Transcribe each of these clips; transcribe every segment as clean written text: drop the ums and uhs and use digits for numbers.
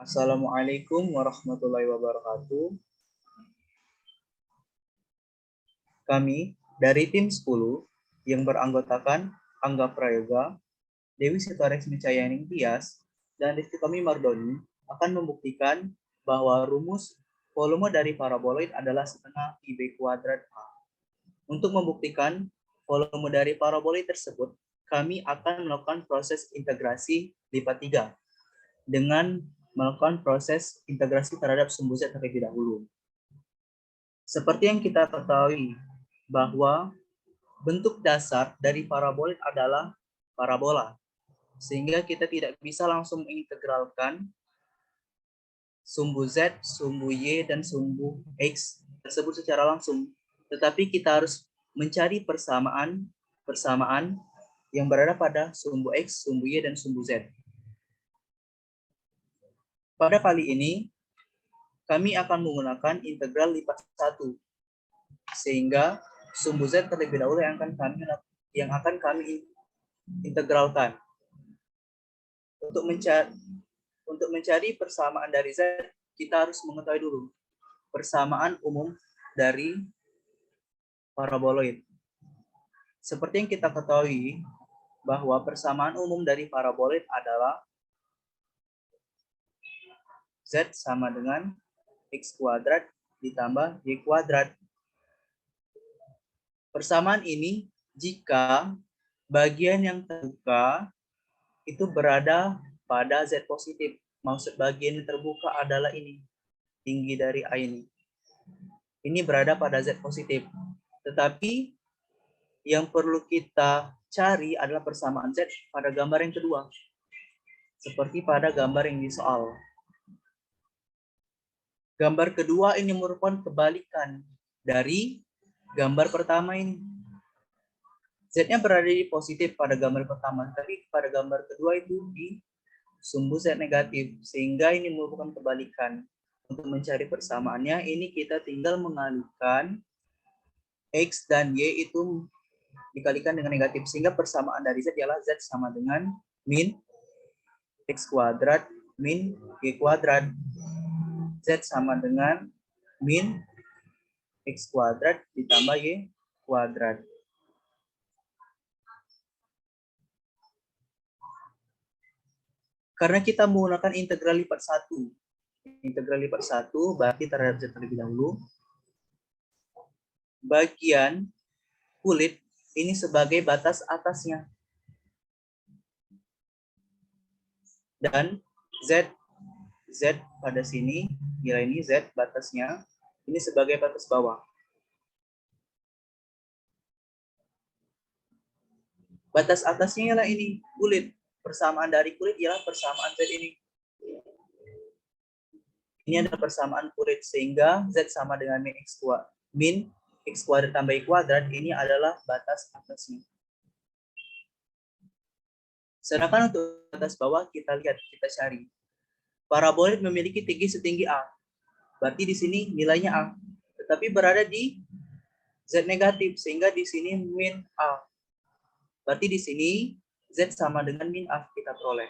Assalamualaikum warahmatullahi wabarakatuh. Kami dari tim 10 yang beranggotakan Angga Prayoga, Dewi Sitoresmi Cayaning Tias, dan Rizky Tommy Mardoni akan membuktikan bahwa rumus volume dari paraboloid adalah setengah IB kuadrat A. Untuk membuktikan volume dari paraboloid tersebut, kami akan melakukan proses integrasi lipat 3 dengan melakukan proses integrasi terhadap sumbu Z terlebih dahulu. Seperti yang kita ketahui bahwa bentuk dasar dari paraboloid adalah parabola, sehingga kita tidak bisa langsung mengintegralkan sumbu Z, sumbu Y, dan sumbu X tersebut secara langsung. Tetapi kita harus mencari persamaan yang berada pada sumbu X, sumbu Y, dan sumbu Z. Pada kali ini, kami akan menggunakan integral lipat 1, sehingga sumbu Z terlebih dahulu yang akan kami integralkan. Untuk mencari persamaan dari Z, kita harus mengetahui dulu persamaan umum dari paraboloid. Seperti yang kita ketahui bahwa persamaan umum dari paraboloid adalah Z sama dengan X kuadrat ditambah Y kuadrat. Persamaan ini jika bagian yang terbuka itu berada pada Z positif. Maksud bagian yang terbuka adalah ini, tinggi dari A ini. Ini berada pada Z positif. Tetapi yang perlu kita cari adalah persamaan Z pada gambar yang kedua. Seperti pada gambar yang di soal. Gambar kedua ini merupakan kebalikan dari gambar pertama ini. Z-nya berada di positif pada gambar pertama, tapi pada gambar kedua itu di sumbu Z negatif, sehingga ini merupakan kebalikan. Untuk mencari persamaannya, ini kita tinggal mengalihkan X dan Y itu dikalikan dengan negatif, sehingga persamaan dari Z ialah Z sama dengan min X kuadrat min Y kuadrat. Z sama dengan min X kuadrat ditambah Y kuadrat. Karena kita menggunakan integral lipat 1. Integral lipat 1 berarti terhadap Z terlebih dahulu. Bagian kulit ini sebagai batas atasnya. Dan Z pada sini, nilai ini Z batasnya, ini sebagai batas bawah. Batas atasnya ialah ini, kulit. Persamaan dari kulit ialah persamaan Z ini. Ini adalah persamaan kulit, sehingga Z sama dengan min X kuadrat tambah Y kuadrat, ini adalah batas atasnya. Sedangkan untuk batas bawah, kita lihat, kita cari. Paraboloid memiliki tinggi setinggi A. Berarti di sini nilainya A. Tetapi berada di Z negatif, sehingga di sini min A. Berarti di sini Z sama dengan min A kita peroleh.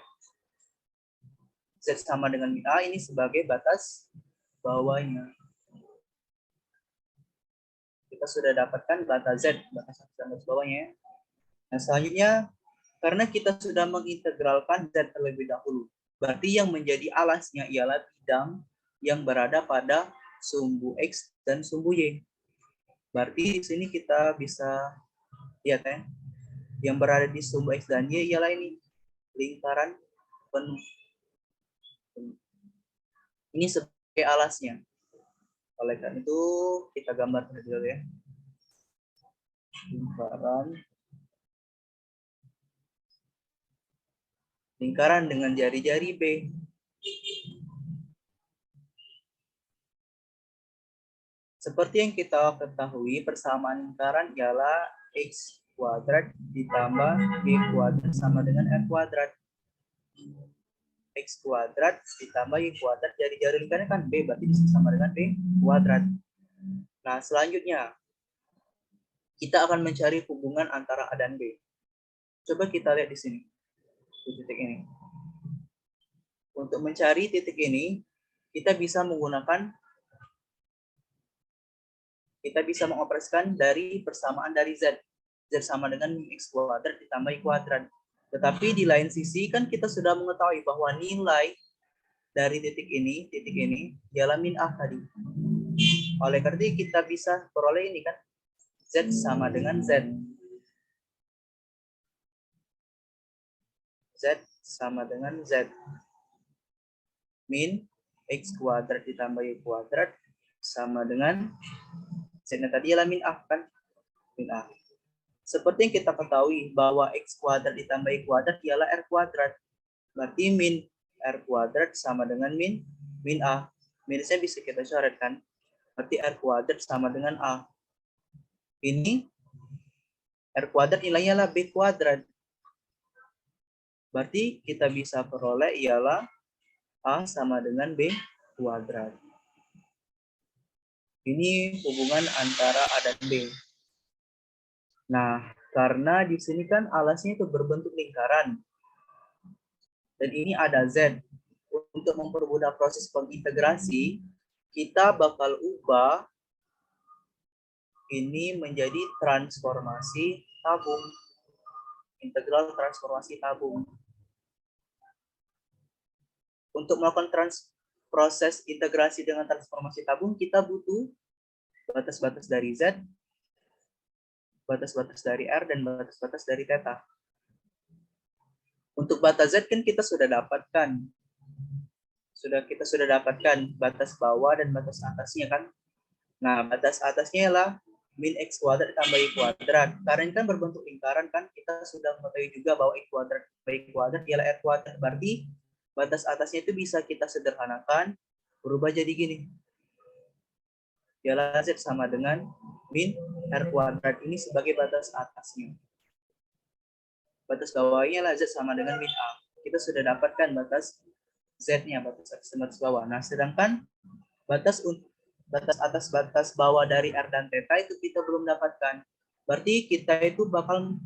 Z sama dengan min A ini sebagai batas bawahnya. Kita sudah dapatkan batas Z, batas bawahnya. Nah, selanjutnya, karena kita sudah mengintegralkan Z terlebih dahulu, berarti yang menjadi alasnya ialah bidang yang berada pada sumbu X dan sumbu Y. Berarti di sini kita bisa lihat ya, yang berada di sumbu X dan Y ialah ini, lingkaran penuh. Ini sebagai alasnya. Oleh karena itu, kita gambar terlebih dahulu ya. Lingkaran dengan jari-jari B. Seperti yang kita ketahui, persamaan lingkaran ialah X kuadrat ditambah Y kuadrat sama dengan R kuadrat. X kuadrat ditambah Y kuadrat, jari-jari lingkarannya kan B, berarti bisa sama dengan B kuadrat. Nah, selanjutnya, kita akan mencari hubungan antara A dan B. Coba kita lihat di sini, di titik ini. Untuk mencari titik ini, kita bisa mengoperasikan dari persamaan dari Z. Z sama dengan min X kuadrat ditambah Y kuadrat. Tetapi di lain sisi kan kita sudah mengetahui bahwa nilai dari titik ini ialah min A tadi. Oleh karena itu kita bisa peroleh ini kan, Z sama dengan Z. Z sama dengan Z. Min X kuadrat ditambah Y kuadrat sama dengan Z. Tadi ialah min A kan? Min A. Seperti yang kita ketahui bahwa X kuadrat ditambah Y kuadrat ialah R kuadrat. Berarti min R kuadrat sama dengan min A. Minusnya bisa kita coretkan. Berarti R kuadrat sama dengan A. Ini R kuadrat nilainya adalah B kuadrat. Berarti kita bisa peroleh ialah A sama dengan B kuadrat. Ini hubungan antara A dan B. Nah, karena di sini kan alasnya itu berbentuk lingkaran. Dan ini ada Z. Untuk mempermudah proses pengintegrasi, kita bakal ubah ini menjadi transformasi tabung. Integral transformasi tabung. Untuk melakukan proses integrasi dengan transformasi tabung, kita butuh batas-batas dari Z, batas-batas dari R, dan batas-batas dari theta. Untuk batas Z kan kita sudah dapatkan. Kita sudah dapatkan batas bawah dan batas atasnya kan. Nah, batas atasnya ialah min X kuadrat tambah Y kuadrat. Karena ini kan berbentuk lingkaran kan, kita sudah mengetahui juga bahwa X kuadrat tambah Y kuadrat ialah R kuadrat. Berarti batas atasnya itu bisa kita sederhanakan, berubah jadi gini. Ialah Z sama dengan min R kuadrat. Ini sebagai batas atasnya. Batas bawahnya lah Z sama dengan min A. Kita sudah dapatkan batas Z-nya, batas atas dan batas bawah. Nah, sedangkan batas atas batas bawah dari R dan theta itu kita belum dapatkan. Berarti kita itu bakal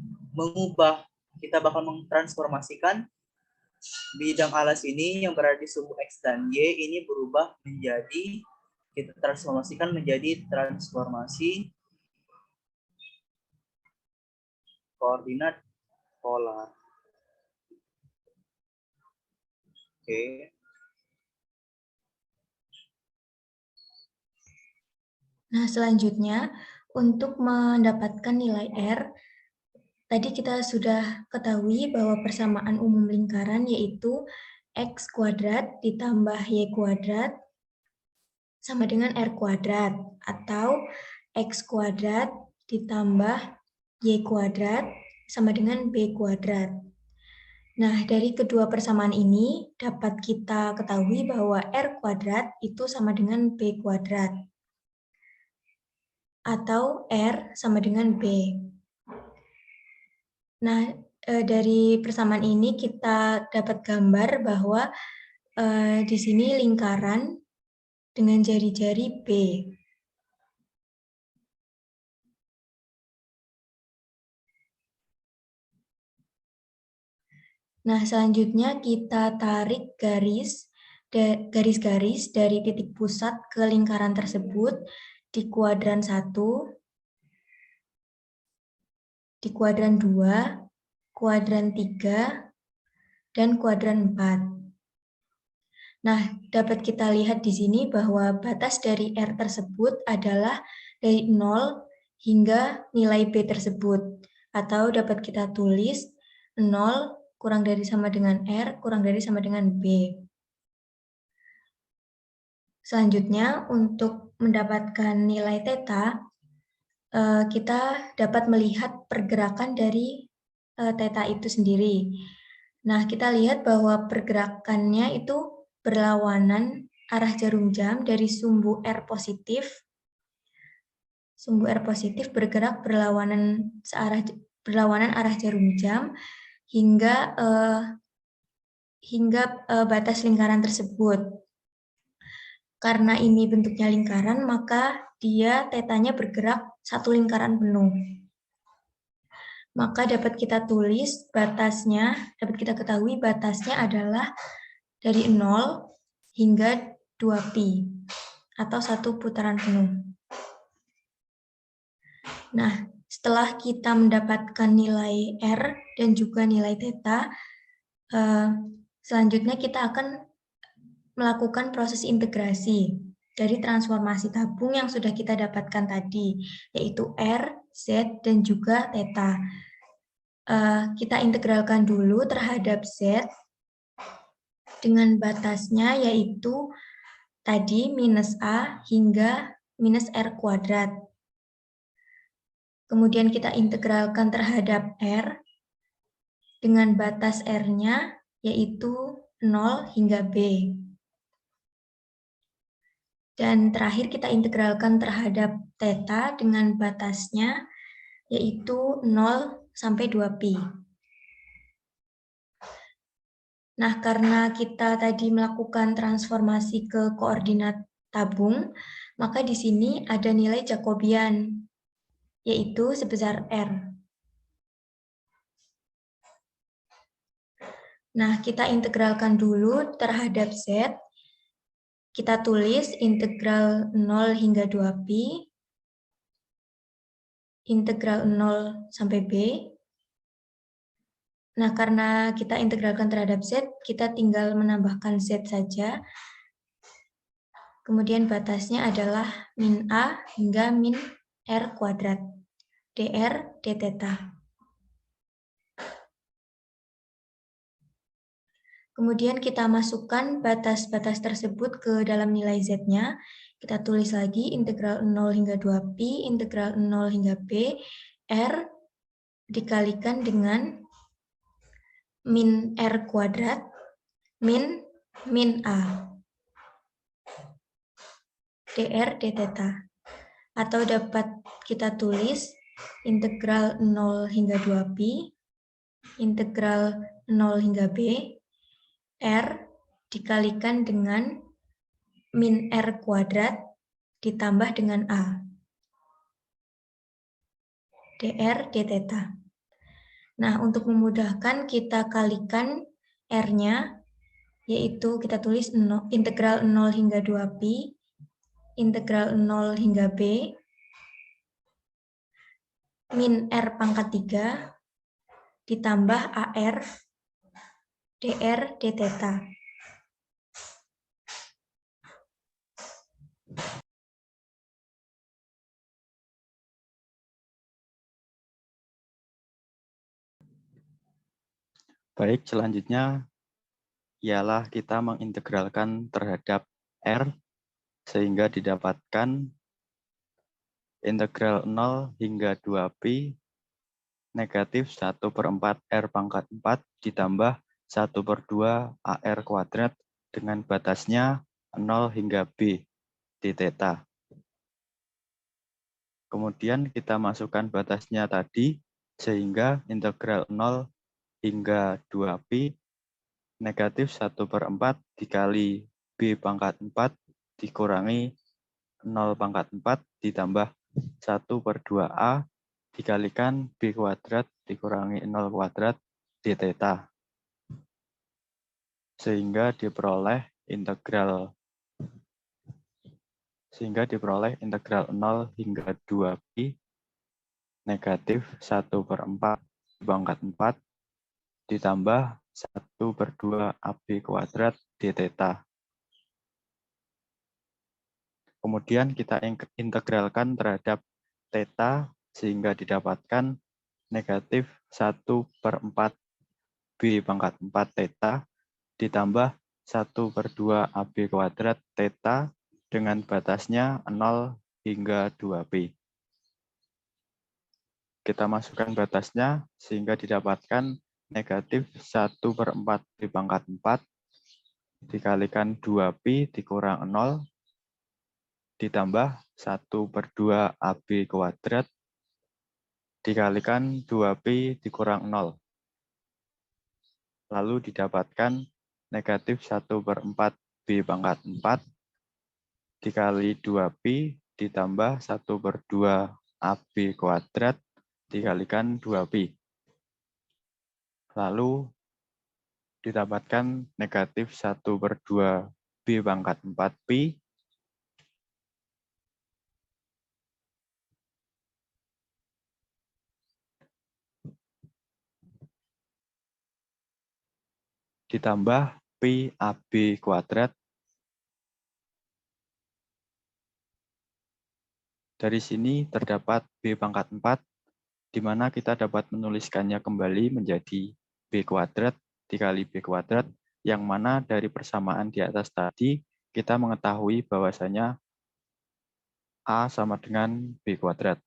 mentransformasikan bidang alas ini yang berada di sumbu X dan Y ini berubah menjadi, kita transformasikan menjadi transformasi koordinat polar. Oke. Nah, selanjutnya untuk mendapatkan nilai R, tadi kita sudah ketahui bahwa persamaan umum lingkaran yaitu X kuadrat ditambah Y kuadrat sama dengan R kuadrat, atau X kuadrat ditambah Y kuadrat sama dengan B kuadrat. Nah, dari kedua persamaan ini dapat kita ketahui bahwa R kuadrat itu sama dengan B kuadrat, atau R sama dengan B. Nah, dari persamaan ini kita dapat gambar bahwa di sini lingkaran dengan jari-jari B. Nah, selanjutnya kita tarik garis-garis dari titik pusat ke lingkaran tersebut di kuadran 1, di kuadran 2, kuadran 3, dan kuadran 4. Nah, dapat kita lihat di sini bahwa batas dari R tersebut adalah dari 0 hingga nilai B tersebut. Atau dapat kita tulis 0 kurang dari sama dengan R, kurang dari sama dengan B. Selanjutnya, untuk mendapatkan nilai theta, kita dapat melihat pergerakan dari theta itu sendiri. Nah, kita lihat bahwa pergerakannya itu berlawanan arah jarum jam dari sumbu R positif. Sumbu R positif bergerak berlawanan arah jarum jam hingga batas lingkaran tersebut. Karena ini bentuknya lingkaran, maka dia tetanya bergerak satu lingkaran penuh. Maka dapat kita tulis batasnya, dapat kita ketahui batasnya adalah dari 0 hingga 2pi atau 1 putaran penuh. Nah, setelah kita mendapatkan nilai R dan juga nilai theta, selanjutnya kita akan melakukan proses integrasi dari transformasi tabung yang sudah kita dapatkan tadi, yaitu R, Z, dan juga theta. Kita integralkan dulu terhadap Z dengan batasnya yaitu tadi minus A hingga minus R kuadrat. Kemudian kita integralkan terhadap R dengan batas R-nya yaitu 0 hingga B. Dan terakhir kita integralkan terhadap theta dengan batasnya yaitu 0 sampai 2pi. Nah, karena kita tadi melakukan transformasi ke koordinat tabung, maka di sini ada nilai Jacobian, yaitu sebesar R. Nah, kita integralkan dulu terhadap Z. Kita tulis integral 0 hingga 2pi, integral 0 sampai B. Nah, karena kita integralkan terhadap Z, kita tinggal menambahkan Z saja. Kemudian batasnya adalah min A hingga min R kuadrat, dr d theta. Kemudian kita masukkan batas-batas tersebut ke dalam nilai Z-nya. Kita tulis lagi integral 0 hingga 2pi, integral 0 hingga B, R dikalikan dengan min R kuadrat, min A, dr d theta. Atau dapat kita tulis integral 0 hingga 2pi, integral 0 hingga B, R dikalikan dengan min R kuadrat ditambah dengan A, dr d theta. Nah, untuk memudahkan kita kalikan R-nya, yaitu kita tulis integral 0 hingga 2pi, integral 0 hingga B, min R pangkat 3, ditambah AR, dr d theta. Baik, selanjutnya ialah kita mengintegralkan terhadap R sehingga didapatkan integral 0 hingga 2pi negatif 1/4 R pangkat 4 ditambah 1/2 AR kuadrat dengan batasnya 0 hingga B di theta. Kemudian kita masukkan batasnya tadi sehingga integral 0 hingga 2pi negatif 1/4 dikali B pangkat 4 dikurangi 0 pangkat 4 ditambah 1/2A dikalikan B kuadrat dikurangi 0 kuadrat d theta. Sehingga diperoleh integral 0 hingga 2pi negatif 1/4 pangkat 4 ditambah 1/2 AB kuadrat d theta. Kemudian kita integralkan terhadap theta sehingga didapatkan negatif 1/4 B pangkat 4 theta ditambah 1/2 AB kuadrat theta dengan batasnya 0 hingga 2pi. Kita masukkan batasnya sehingga didapatkan negatif 1/4 B pangkat 4 dikalikan 2pi dikurang 0 ditambah 1/2 AB kuadrat dikalikan 2pi dikurang 0. Lalu didapatkan negatif 1/4 B pangkat 4 dikali 2pi ditambah 1/2 AB kuadrat dikalikan 2pi. Lalu didapatkan negatif 1/2 B pangkat 4 Pi ditambah Pi AB kuadrat. Dari sini terdapat B pangkat 4, di mana kita dapat menuliskannya kembali menjadi B kuadrat dikali B kuadrat, yang mana dari persamaan di atas tadi, kita mengetahui bahwasanya A sama dengan B kuadrat.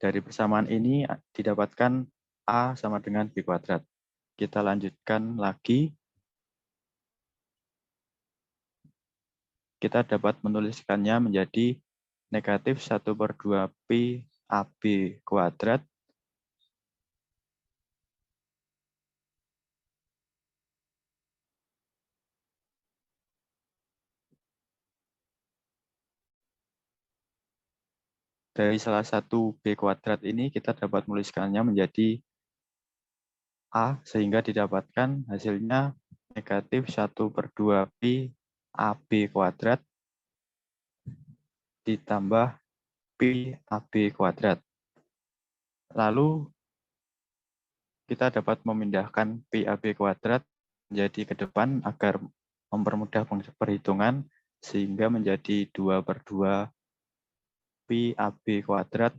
Dari persamaan ini didapatkan A sama dengan B kuadrat. Kita lanjutkan lagi. Kita dapat menuliskannya menjadi negatif 1/2 Pi AB kuadrat dari salah satu B kuadrat ini kita dapat menuliskannya menjadi A, sehingga didapatkan hasilnya negatif 1/2 Pi AB kuadrat ditambah Pi AB kuadrat. Lalu kita dapat memindahkan Pi AB kuadrat menjadi ke depan agar mempermudah perhitungan, sehingga menjadi 2/2 Pi AB kuadrat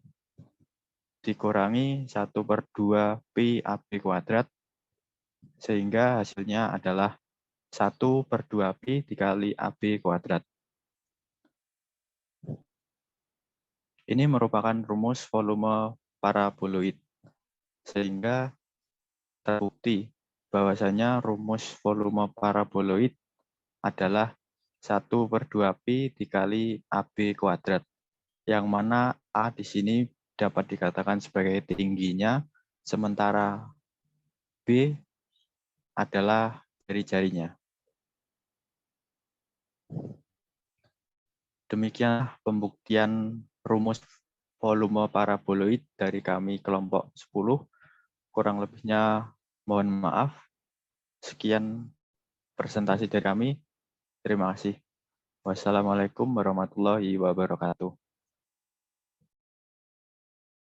dikurangi 1/2 Pi AB kuadrat, sehingga hasilnya adalah 1/2 Pi dikali AB kuadrat. Ini merupakan rumus volume paraboloid, sehingga terbukti bahwasanya rumus volume paraboloid adalah 1/2 Pi dikali AB kuadrat, yang mana A di sini dapat dikatakan sebagai tingginya, sementara B adalah jari-jarinya. Demikian pembuktian rumus volume paraboloid dari kami kelompok 10. Kurang lebihnya mohon maaf. Sekian presentasi dari kami. Terima kasih. Wassalamualaikum warahmatullahi wabarakatuh.